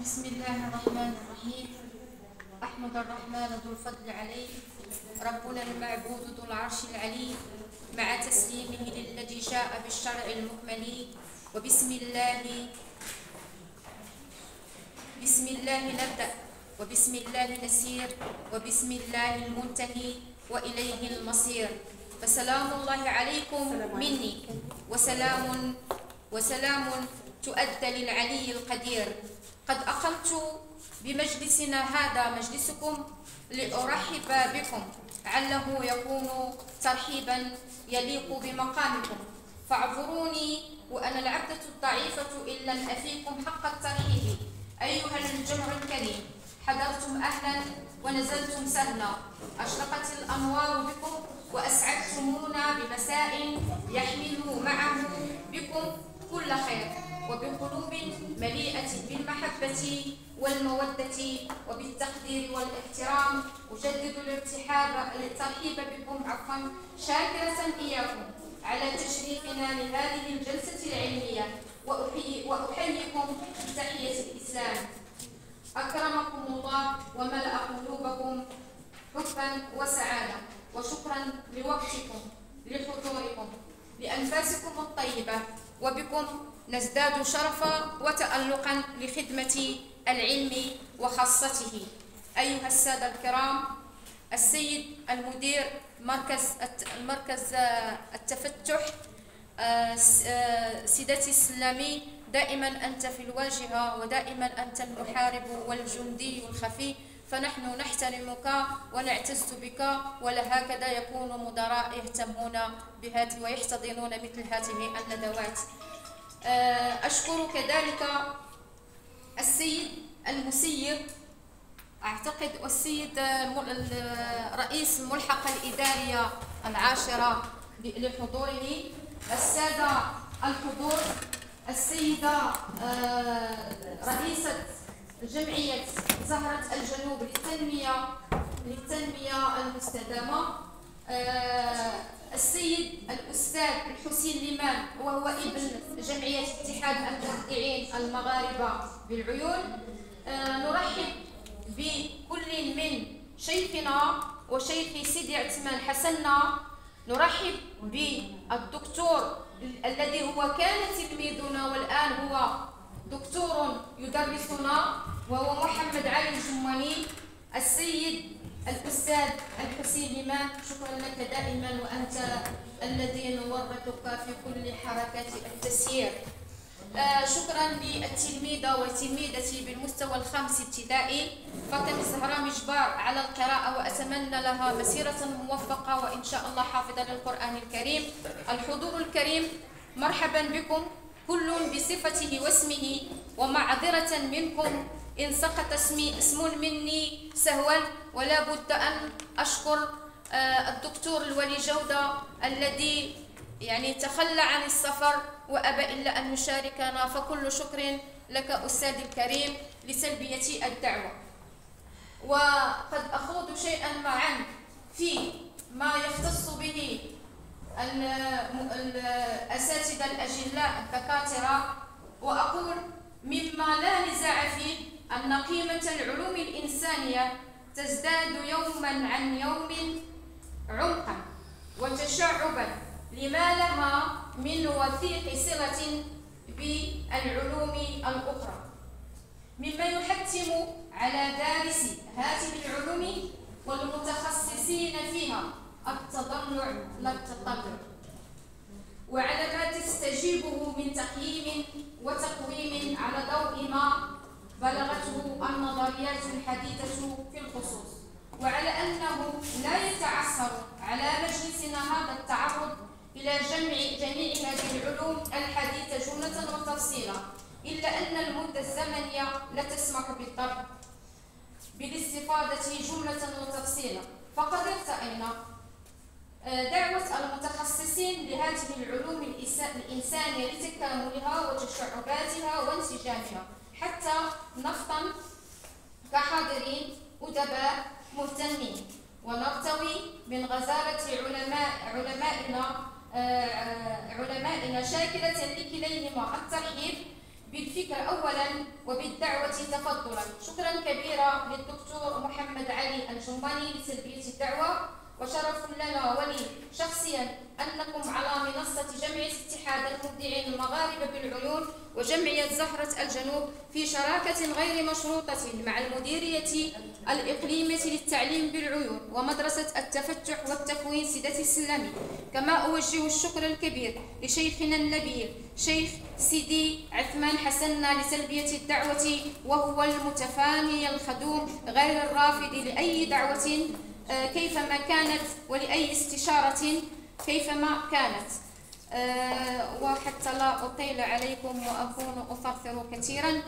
بسم الله الرحمن الرحيم. أحمد الرحمن ذو الفضل عليه، ربنا المعبود ذو العرش العلي، مع تسليمه للذي جاء بالشرع المكمل. وبسم الله نبدأ، وبسم الله نسير، وبسم الله المنتهي، وإليه المصير. فسلام الله عليكم مني، وسلام تؤدى للعلي القدير. قد أقمت بمجلسنا هذا مجلسكم لأرحب بكم، عله يكون ترحيبا يليق بمقامكم. فاعذروني وأنا العبدة الضعيفة إن لم أفيكم حق الترحيب. أيها الجمع الكريم، حضرتم أهلا ونزلتم سهلا، أشرقت الأنوار بكم وأسعدتمونا بمساء يحمل معه بكم كل خير، وبقلوب مليئة بالمحبة والمودة وبالتقدير والاحترام. أجدد الترحيب بكم شاكرة إياكم على تشريفنا لهذه الجلسة العلمية، وأحييكم بتحية الإسلام. أكرمكم الله وملأ قلوبكم حبا وسعادة، وشكرا لوقتكم، لحضوركم، لأنفاسكم الطيبة، وبكم نزداد شرفا وتألقا لخدمة العلم وخاصته. أيها السادة الكرام، السيد المدير مركز التفتح، سيدتي السلامي، دائما أنت في الواجهة، ودائما أنت المحارب والجندي الخفي، فنحن نحترمك ونعتز بك، ولهكذا يكون مدراء يهتمون بهذه ويحتضنون مثل هذه الندوات. أشكر كذلك السيد المسير، أعتقد، والسيد رئيس الملحقة الإدارية العاشرة لحضوره، السادة الحضور، السيدة رئيسة جمعية زهرة الجنوب للتنمية المستدامة، السيد الأستاذ الحسين ليمان، وهو ابن جمعية اتحاد المبدعين المغاربة بالعيون. نرحب بكل من شيخنا وشيخ سيدي عثمان حسنا، نرحب بالدكتور الذي هو كان تلميذنا والآن هو دكتور يدرسنا، وهو محمد علي الجماني. السيد الأستاذ الحسين ليمان، شكرا لك دائما، وأنت الذي نورطك في كل حركات التسيير. شكرا للتلميذة وتلميذتي بالمستوى الخامس ابتدائي فاطمة الزهراء مجبار على القراءة، وأتمنى لها مسيرة موفقة وإن شاء الله حافظة للقرآن الكريم. الحضور الكريم، مرحبا بكم كل بصفته واسمه، ومعذرة منكم إن سقط اسم مني سهوا، ولا بد أن أشكر الدكتور الولي جودة الذي تخلى عن السفر وأبى إلا أن يشاركنا، فكل شكر لك أستاذ الكريم لتلبية الدعوة. وقد أخوض شيئا معا في ما يختص به الأساتذة الأجلاء الدكاترة، وأقول مما لا نزاع فيه أن قيمة العلوم الإنسانية تزداد يوما عن يوم عمقا وتشعبا لما لها من وثيق صلة بالعلوم الأخرى، مما يحتم على دارس هذه العلوم والمتخصصين فيها التضلع لا التطلع، وعلى ما تستجيبه من تقييم وتقويم على ضوء ما بلغته النظريات الحديثة في الخصوص، وعلى أنه لا يتعثر على مجلسنا هذا التعرض إلى جميع هذه العلوم الحديثة جملة وتفصيلا، إلا أن المدة الزمنية لا تسمح بالضبط بالاستفادة جملة وتفصيلا، فقد ارتأينا دعوة المتخصصين لهذه العلوم الإنسانية لتكاملها وتشعباتها وانسجامها، حتى نفطن كحاضرين أدباء مهتمين، ونرتوي من غزارة علمائنا شاكرة لكليهما الترحيب بالفكر أولا وبالدعوة تفضلا. شكرا كبيرا للدكتور محمد علي الجماني لتلبية الدعوة، وشرف لنا ولي شخصيا أنكم على منصة جمعية اتحاد المبدعين المغاربة بالعيون وجمعية زهرة الجنوب في شراكة غير مشروطة مع المديرية الإقليمية للتعليم بالعيون ومدرسة التفتح والتكوين سيدة السلامي. كما أوجه الشكر الكبير لشيخنا النبيل شيخ سيدي عثمان حسنا لتلبية الدعوة، وهو المتفاني الخدوم غير الرافض لأي دعوة كيفما كانت ولأي استشارة كيفما كانت. وحتى لا أطيل عليكم وأكون أثرثر كثيرا،